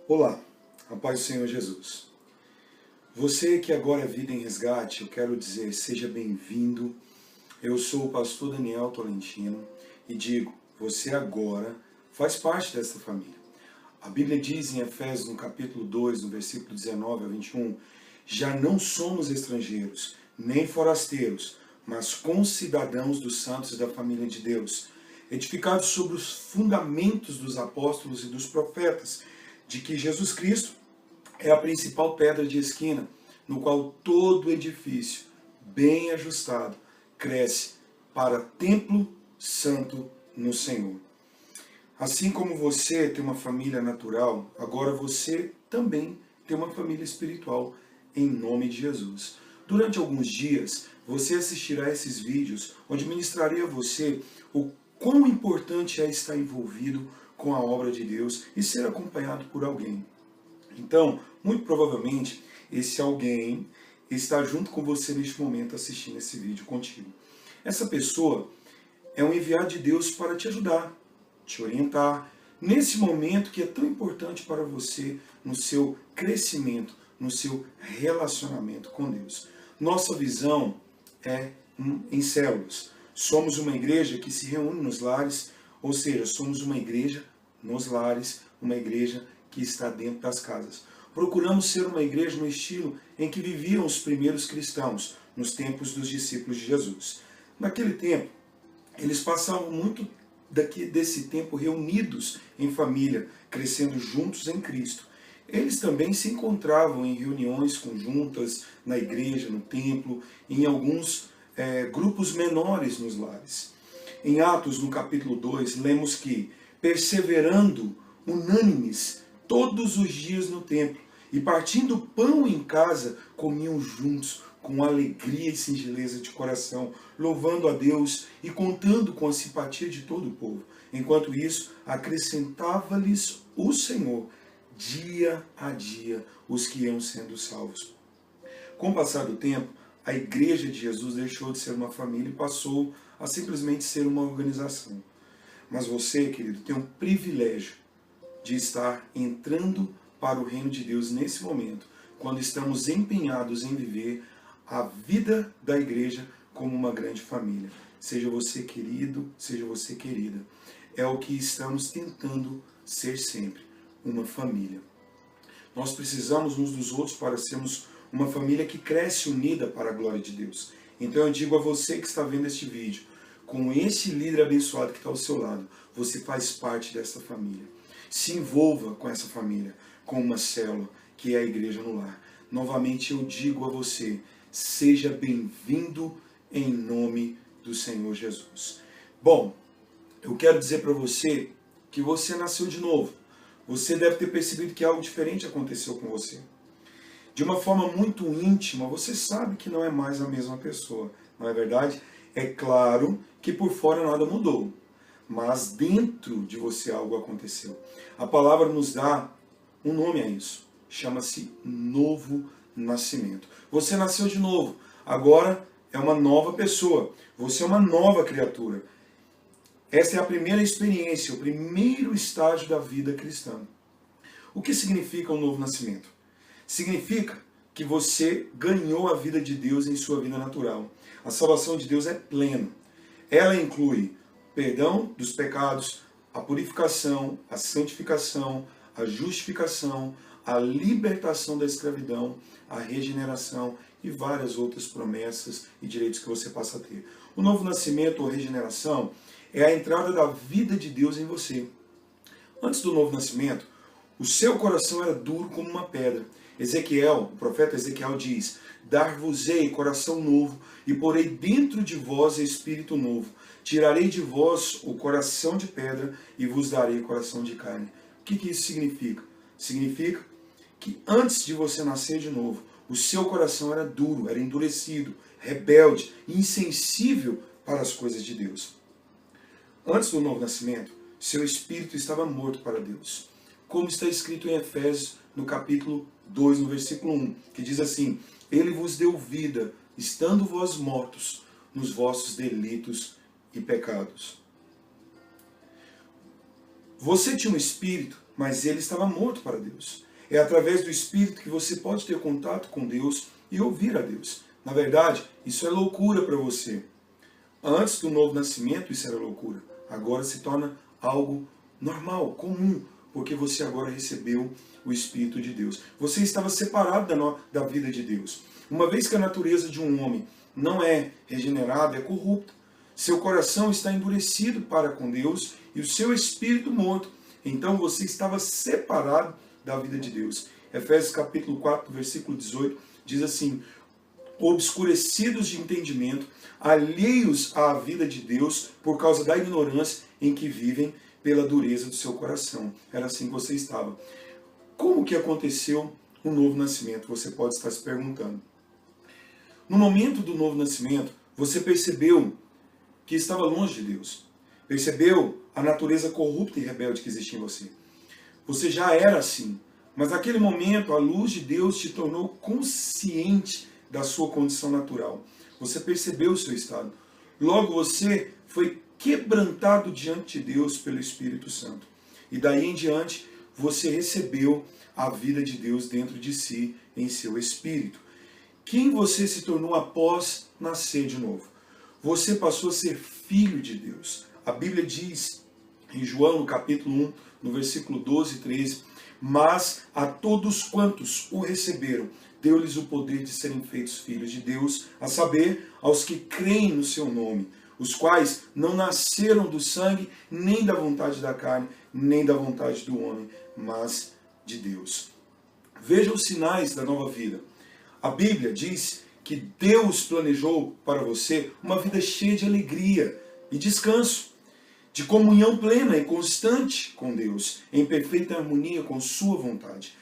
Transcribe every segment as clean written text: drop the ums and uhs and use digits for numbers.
Olá, a paz do Senhor Jesus. Você que agora é Vida em Resgate, eu quero dizer, seja bem-vindo. Eu sou o pastor Daniel Tolentino e digo, você agora faz parte dessa família. A Bíblia diz em Efésios, no capítulo 2, no versículo 19 a 21, já não somos estrangeiros, nem forasteiros, mas concidadãos dos santos e da família de Deus, edificados sobre os fundamentos dos apóstolos e dos profetas, de que Jesus Cristo é a principal pedra de esquina, no qual todo edifício, bem ajustado, cresce para templo santo no Senhor. Assim como você tem uma família natural, agora você também tem uma família espiritual, em nome de Jesus. Durante alguns dias, você assistirá esses vídeos, onde ministrarei a você o quão importante é estar envolvido com a obra de Deus e ser acompanhado por alguém. Então, muito provavelmente, esse alguém está junto com você neste momento assistindo esse vídeo contigo. Essa pessoa é um enviado de Deus para te ajudar, te orientar, nesse momento que é tão importante para você, no seu crescimento, no seu relacionamento com Deus. Nossa visão é em células. Somos uma igreja que se reúne nos lares, ou seja, somos uma igreja nos lares, uma igreja que está dentro das casas. Procuramos ser uma igreja no estilo em que viviam os primeiros cristãos, nos tempos dos discípulos de Jesus. Naquele tempo, eles passavam muito desse tempo reunidos em família, crescendo juntos em Cristo. Eles também se encontravam em reuniões conjuntas, na igreja, no templo, em alguns grupos menores nos lares. Em Atos, no capítulo 2, lemos que, perseverando unânimes todos os dias no templo, e partindo pão em casa, comiam juntos, com alegria e singeleza de coração, louvando a Deus e contando com a simpatia de todo o povo. Enquanto isso, acrescentava-lhes o Senhor, dia a dia, os que iam sendo salvos. Com o passar do tempo, a igreja de Jesus deixou de ser uma família e passou a simplesmente ser uma organização. Mas você, querido, tem um privilégio de estar entrando para o reino de Deus nesse momento, quando estamos empenhados em viver a vida da igreja como uma grande família. Seja você querido, seja você querida. É o que estamos tentando ser sempre, uma família. Nós precisamos uns dos outros para sermos uma família que cresce unida para a glória de Deus. Então eu digo a você que está vendo este vídeo, com esse líder abençoado que está ao seu lado, você faz parte dessa família. Se envolva com essa família, com uma célula, que é a igreja no lar. Novamente eu digo a você, seja bem-vindo em nome do Senhor Jesus. Bom, eu quero dizer para você que você nasceu de novo. Você deve ter percebido que algo diferente aconteceu com você. De uma forma muito íntima, você sabe que não é mais a mesma pessoa, não é verdade? É claro que por fora nada mudou, mas dentro de você algo aconteceu. A palavra nos dá um nome a isso, chama-se novo nascimento. Você nasceu de novo, agora é uma nova pessoa, você é uma nova criatura. Essa é a primeira experiência, o primeiro estágio da vida cristã. O que significa um novo nascimento? Significa que você ganhou a vida de Deus em sua vida natural. A salvação de Deus é plena. Ela inclui perdão dos pecados, a purificação, a santificação, a justificação, a libertação da escravidão, a regeneração e várias outras promessas e direitos que você passa a ter. O novo nascimento ou regeneração é a entrada da vida de Deus em você. Antes do novo nascimento, o seu coração era duro como uma pedra. Ezequiel, o profeta Ezequiel diz, dar-vos-ei coração novo e porei dentro de vós espírito novo. Tirarei de vós o coração de pedra e vos darei coração de carne. O que isso significa? Significa que antes de você nascer de novo, o seu coração era duro, era endurecido, rebelde, insensível para as coisas de Deus. Antes do novo nascimento, seu espírito estava morto para Deus. Como está escrito em Efésios, no capítulo 2, no versículo 1, que diz assim, Ele vos deu vida, estando vós mortos nos vossos delitos e pecados. Você tinha um espírito mas ele estava morto para Deus. É através do Espírito que você pode ter contato com Deus e ouvir a Deus. Na verdade, isso é loucura para você. Antes do novo nascimento, isso era loucura. Agora se torna algo normal, comum, porque você agora recebeu o Espírito de Deus. Você estava separado da vida de Deus. Uma vez que a natureza de um homem não é regenerada, é corrupta. Seu coração está endurecido para com Deus e o seu espírito morto. Então você estava separado da vida de Deus. Efésios capítulo 4, versículo 18, diz assim: obscurecidos de entendimento, alheios à vida de Deus por causa da ignorância em que vivem pela dureza do seu coração. Era assim que você estava. Como que aconteceu o novo nascimento? Você pode estar se perguntando. No momento do novo nascimento, você percebeu que estava longe de Deus. Percebeu a natureza corrupta e rebelde que existia em você. Você já era assim, mas naquele momento a luz de Deus te tornou consciente da sua condição natural. Você percebeu o seu estado. Logo você foi quebrantado diante de Deus pelo Espírito Santo. E daí em diante você recebeu a vida de Deus dentro de si, em seu espírito. Quem você se tornou após nascer de novo? Você passou a ser filho de Deus. A Bíblia diz em João, no capítulo 1, no versículo 12 e 13, mas a todos quantos o receberam, deu-lhes o poder de serem feitos filhos de Deus, a saber, aos que creem no seu nome, os quais não nasceram do sangue, nem da vontade da carne, nem da vontade do homem, mas de Deus. Veja os sinais da nova vida. A Bíblia diz que Deus planejou para você uma vida cheia de alegria e descanso, de comunhão plena e constante com Deus, em perfeita harmonia com sua vontade.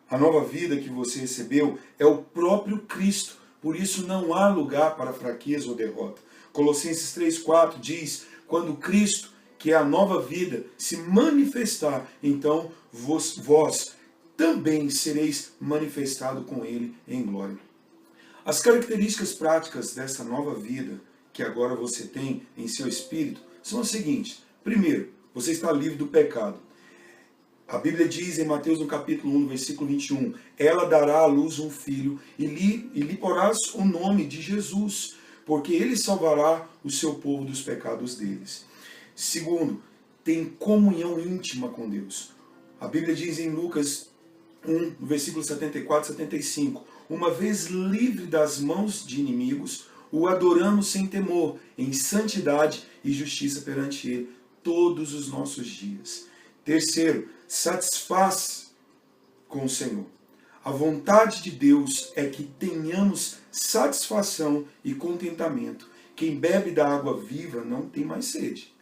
A nova vida que você recebeu é o próprio Cristo, por isso não há lugar para fraqueza ou derrota. Colossenses 3,4 diz, quando Cristo, que é a nova vida, se manifestar, então vós também sereis manifestado com Ele em glória. As características práticas dessa nova vida que agora você tem em seu espírito são as seguintes. Primeiro, você está livre do pecado. A Bíblia diz em Mateus no capítulo 1, no versículo 21, ela dará à luz um filho e lhe porás o nome de Jesus, porque ele salvará o seu povo dos pecados deles. Segundo, tem comunhão íntima com Deus. A Bíblia diz em Lucas 1, no versículo 74 e 75, uma vez livre das mãos de inimigos, o adoramos sem temor, em santidade e justiça perante Ele, todos os nossos dias. Terceiro, satisfaz com o Senhor. A vontade de Deus é que tenhamos satisfação e contentamento. Quem bebe da água viva não tem mais sede.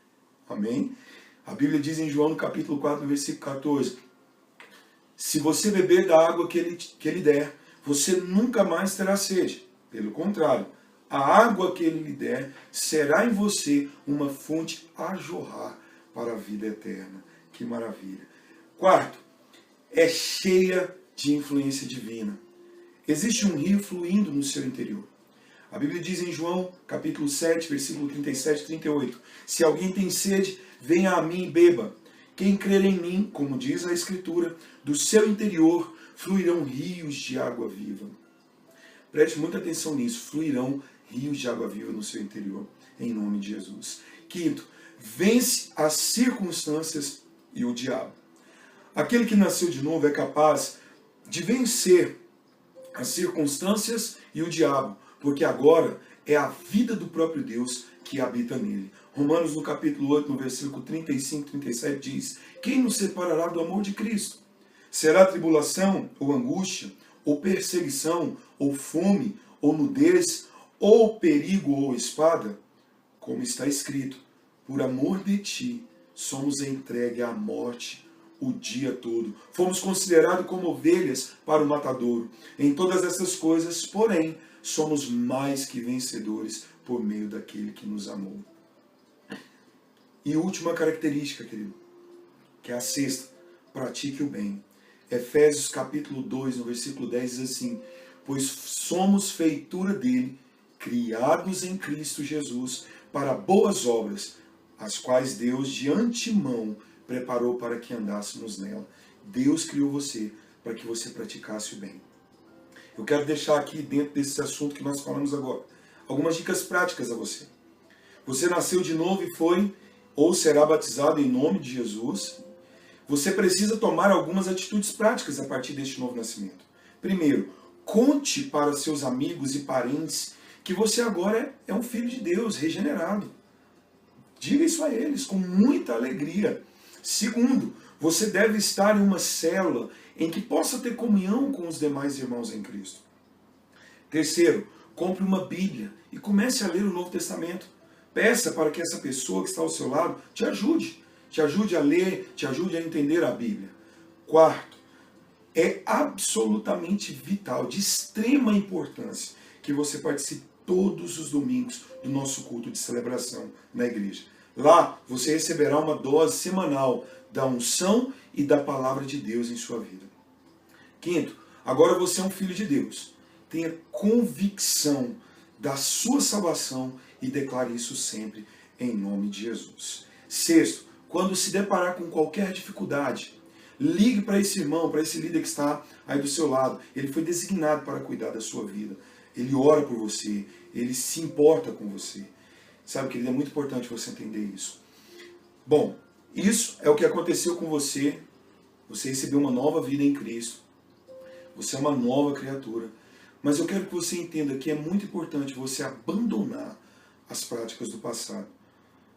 Amém? A Bíblia diz em João, no capítulo 4, no versículo 14, se você beber da água que ele der, você nunca mais terá sede. Pelo contrário, a água que ele lhe der será em você uma fonte a jorrar para a vida eterna. Que maravilha. Quarto, é cheia de influência divina. Existe um rio fluindo no seu interior. A Bíblia diz em João, capítulo 7, versículo 37 e 38, se alguém tem sede, venha a mim e beba. Quem crer em mim, como diz a Escritura, do seu interior fluirão rios de água viva. Preste muita atenção nisso, fluirão rios de água viva no seu interior, em nome de Jesus. Quinto, vence as circunstâncias e o diabo. Aquele que nasceu de novo é capaz de vencer as circunstâncias e o diabo, porque agora é a vida do próprio Deus que habita nele. Romanos no capítulo 8, no versículo 35 e 37 diz, quem nos separará do amor de Cristo? Será tribulação, ou angústia, ou perseguição, ou fome, ou nudez, ou perigo, ou espada? Como está escrito, por amor de ti, somos entregues à morte o dia todo. Fomos considerados como ovelhas para o matadouro. Em todas essas coisas, porém, somos mais que vencedores por meio daquele que nos amou. E última característica, querido, que é a sexta, pratique o bem. Efésios capítulo 2, no versículo 10, diz assim, pois somos feitura dele, criados em Cristo Jesus, para boas obras, as quais Deus de antemão preparou para que andássemos nela. Deus criou você para que você praticasse o bem. Eu quero deixar aqui, dentro desse assunto que nós falamos agora, algumas dicas práticas a você. Você nasceu de novo e foi ou será batizado em nome de Jesus. Você precisa tomar algumas atitudes práticas a partir deste novo nascimento. Primeiro, conte para seus amigos e parentes que você agora é um filho de Deus, regenerado. Diga isso a eles com muita alegria. Segundo, você deve estar em uma célula em que possa ter comunhão com os demais irmãos em Cristo. Terceiro, compre uma Bíblia e comece a ler o Novo Testamento. Peça para que essa pessoa que está ao seu lado te ajude a ler, te ajude a entender a Bíblia. Quarto, é absolutamente vital, de extrema importância, que você participe todos os domingos do nosso culto de celebração na igreja. Lá você receberá uma dose semanal da unção e da palavra de Deus em sua vida. Quinto, agora você é um filho de Deus. Tenha convicção da sua salvação e declare isso sempre em nome de Jesus. Sexto, quando se deparar com qualquer dificuldade, ligue para esse irmão, para esse líder que está aí do seu lado. Ele foi designado para cuidar da sua vida. Ele ora por você, ele se importa com você. Sabe, querido, é muito importante você entender isso. Bom, isso é o que aconteceu com você. Você recebeu uma nova vida em Cristo. Você é uma nova criatura. Mas eu quero que você entenda que é muito importante você abandonar as práticas do passado.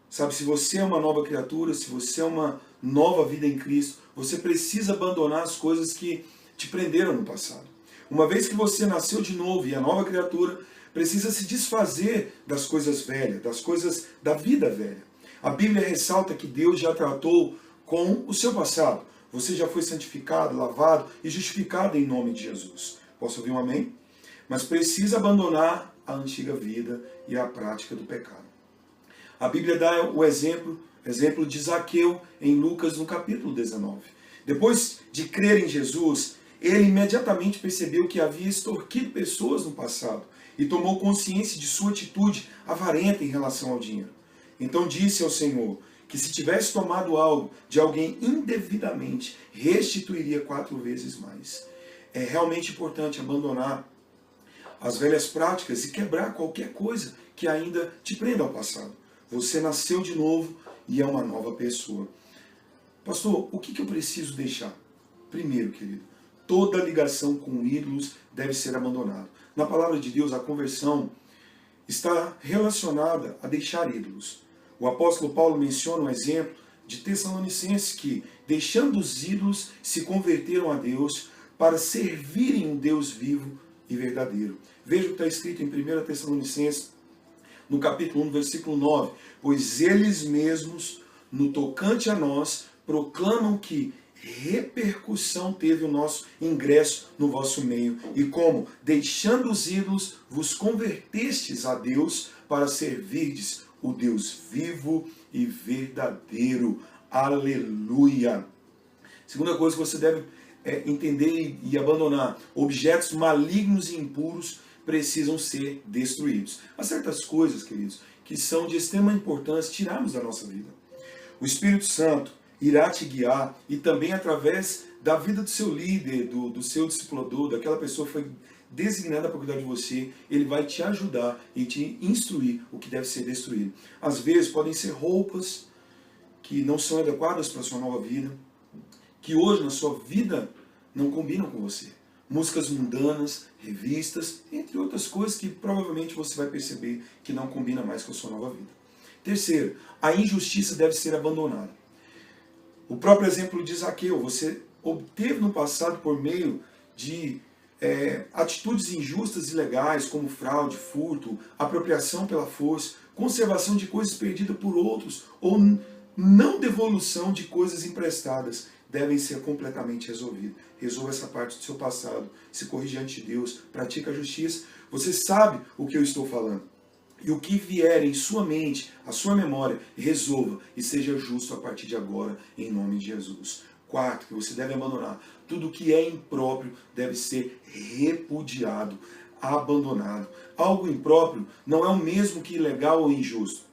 Sabe, se você é uma nova criatura, se você é uma nova vida em Cristo, você precisa abandonar as coisas que te prenderam no passado. Uma vez que você nasceu de novo e é nova criatura, precisa se desfazer das coisas velhas, das coisas da vida velha. A Bíblia ressalta que Deus já tratou com o seu passado. Você já foi santificado, lavado e justificado em nome de Jesus. Posso ouvir um amém? Mas precisa abandonar a antiga vida e a prática do pecado. A Bíblia dá o exemplo de Zaqueu em Lucas no capítulo 19. Depois de crer em Jesus, ele imediatamente percebeu que havia extorquido pessoas no passado e tomou consciência de sua atitude avarenta em relação ao dinheiro. Então disse ao Senhor que se tivesse tomado algo de alguém indevidamente, restituiria 4 vezes mais. É realmente importante abandonar as velhas práticas e quebrar qualquer coisa que ainda te prenda ao passado. Você nasceu de novo e é uma nova pessoa. Pastor, o que eu preciso deixar? Primeiro, querido, toda ligação com ídolos deve ser abandonada. Na palavra de Deus, a conversão está relacionada a deixar ídolos. O apóstolo Paulo menciona um exemplo de Tessalonicenses que, deixando os ídolos, se converteram a Deus para servirem um Deus vivo e verdadeiro. Veja o que está escrito em 1 Tessalonicenses, no capítulo 1, versículo 9. Pois eles mesmos, no tocante a nós, proclamam que repercussão teve o nosso ingresso no vosso meio, e como, deixando os ídolos, vos convertestes a Deus para servirdes o Deus vivo e verdadeiro. Aleluia! Segunda coisa que você deve entender e abandonar: objetos malignos e impuros precisam ser destruídos. Há certas coisas, queridos, que são de extrema importância tirarmos da nossa vida. O Espírito Santo irá te guiar e também através da vida do seu líder, do seu discipulador, daquela pessoa que foi designada para cuidar de você, ele vai te ajudar e te instruir o que deve ser destruído. Às vezes podem ser roupas que não são adequadas para a sua nova vida, que hoje na sua vida não combinam com você. Músicas mundanas, revistas, entre outras coisas que provavelmente você vai perceber que não combina mais com a sua nova vida. Terceiro, a injustiça deve ser abandonada. O próprio exemplo de Zaqueu, você obteve no passado por meio de atitudes injustas e ilegais, como fraude, furto, apropriação pela força, conservação de coisas perdidas por outros, ou não devolução de coisas emprestadas, devem ser completamente resolvidas. Resolva essa parte do seu passado, se corrija diante de Deus, pratique a justiça. Você sabe o que eu estou falando. E o que vier em sua mente, a sua memória, resolva e seja justo a partir de agora, em nome de Jesus. Quarto, que você deve abandonar. Tudo que é impróprio deve ser repudiado, abandonado. Algo impróprio não é o mesmo que ilegal ou injusto.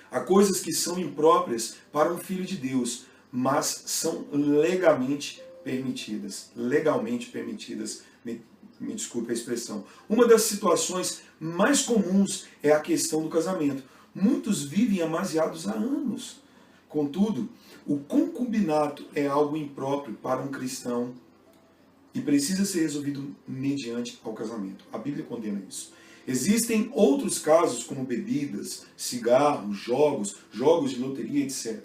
Há coisas que são impróprias para um filho de Deus, mas são legalmente permitidas. Legalmente permitidas, me desculpe a expressão. Uma das situações mais comuns é a questão do casamento. Muitos vivem amaziados há anos. Contudo, o concubinato é algo impróprio para um cristão e precisa ser resolvido mediante ao casamento. A Bíblia condena isso. Existem outros casos, como bebidas, cigarros, jogos de loteria, etc.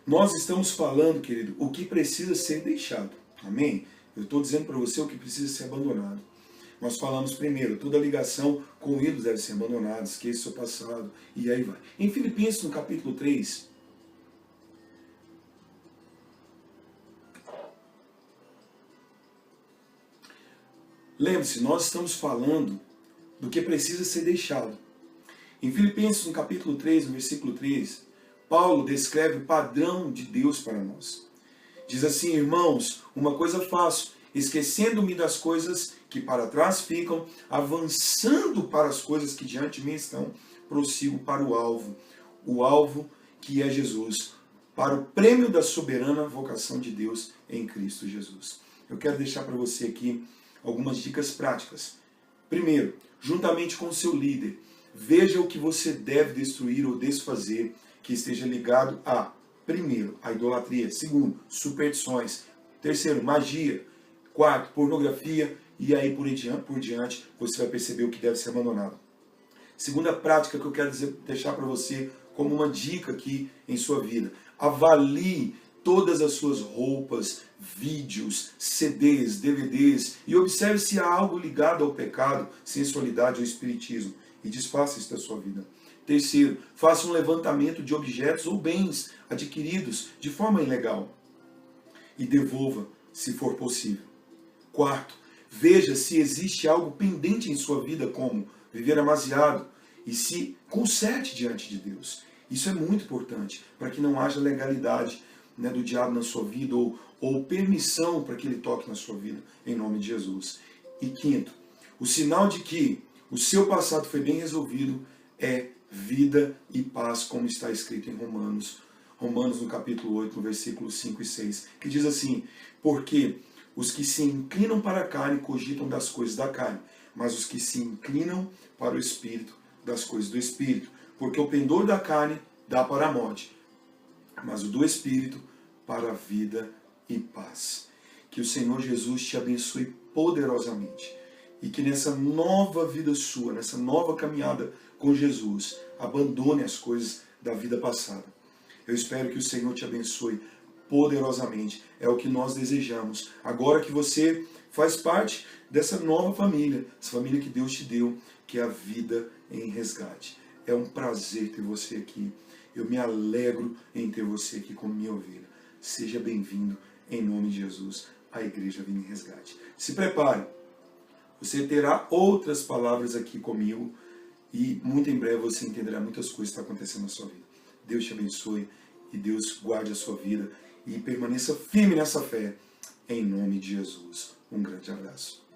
Nós estamos falando, querido, o que precisa ser deixado. Amém? Eu estou dizendo para você o que precisa ser abandonado. Nós falamos primeiro, toda ligação com ídolos deve ser abandonada, esqueça o seu passado, e aí vai. Em Filipenses, no capítulo 3, lembre-se, nós estamos falando do que precisa ser deixado. Em Filipenses, no capítulo 3, no versículo 3, Paulo descreve o padrão de Deus para nós. Diz assim: irmãos, uma coisa faço, esquecendo-me das coisas que para trás ficam, avançando para as coisas que diante de mim estão, prossigo para o alvo que é Jesus, para o prêmio da soberana vocação de Deus em Cristo Jesus. Eu quero deixar para você aqui algumas dicas práticas. Primeiro, juntamente com o seu líder, veja o que você deve destruir ou desfazer que esteja ligado a, primeiro, a idolatria, segundo, superstições, terceiro, magia, quarto, pornografia, e aí por diante você vai perceber o que deve ser abandonado. Segunda prática que eu quero deixar para você como uma dica aqui em sua vida: avalie todas as suas roupas, vídeos, CDs, DVDs e observe se há algo ligado ao pecado, sensualidade ou espiritismo e desfaça isso da sua vida. Terceiro, faça um levantamento de objetos ou bens adquiridos de forma ilegal e devolva, se for possível. Quarto, veja se existe algo pendente em sua vida, como viver amaziado, e se conserte diante de Deus. Isso é muito importante, para que não haja legalidade, né, do diabo na sua vida, ou permissão para que ele toque na sua vida, em nome de Jesus. E quinto, o sinal de que o seu passado foi bem resolvido é vida e paz, como está escrito em Romanos no capítulo 8, no versículos 5 e 6, que diz assim: porque os que se inclinam para a carne cogitam das coisas da carne, mas os que se inclinam para o Espírito, das coisas do Espírito. Porque o pendor da carne dá para a morte, mas o do Espírito para a vida e paz. Que o Senhor Jesus te abençoe poderosamente e que nessa nova vida sua, nessa nova caminhada com Jesus, abandone as coisas da vida passada. Eu espero que o Senhor te abençoe poderosamente. É o que nós desejamos. Agora que você faz parte dessa nova família, essa família que Deus te deu, que é a vida em resgate. É um prazer ter você aqui. Eu me alegro em ter você aqui como minha ovelha. Seja bem-vindo, em nome de Jesus, à Igreja Vida em Resgate. Se prepare. Você terá outras palavras aqui comigo e muito em breve você entenderá muitas coisas que estão acontecendo na sua vida. Deus te abençoe e Deus guarde a sua vida e permaneça firme nessa fé, em nome de Jesus. Um grande abraço.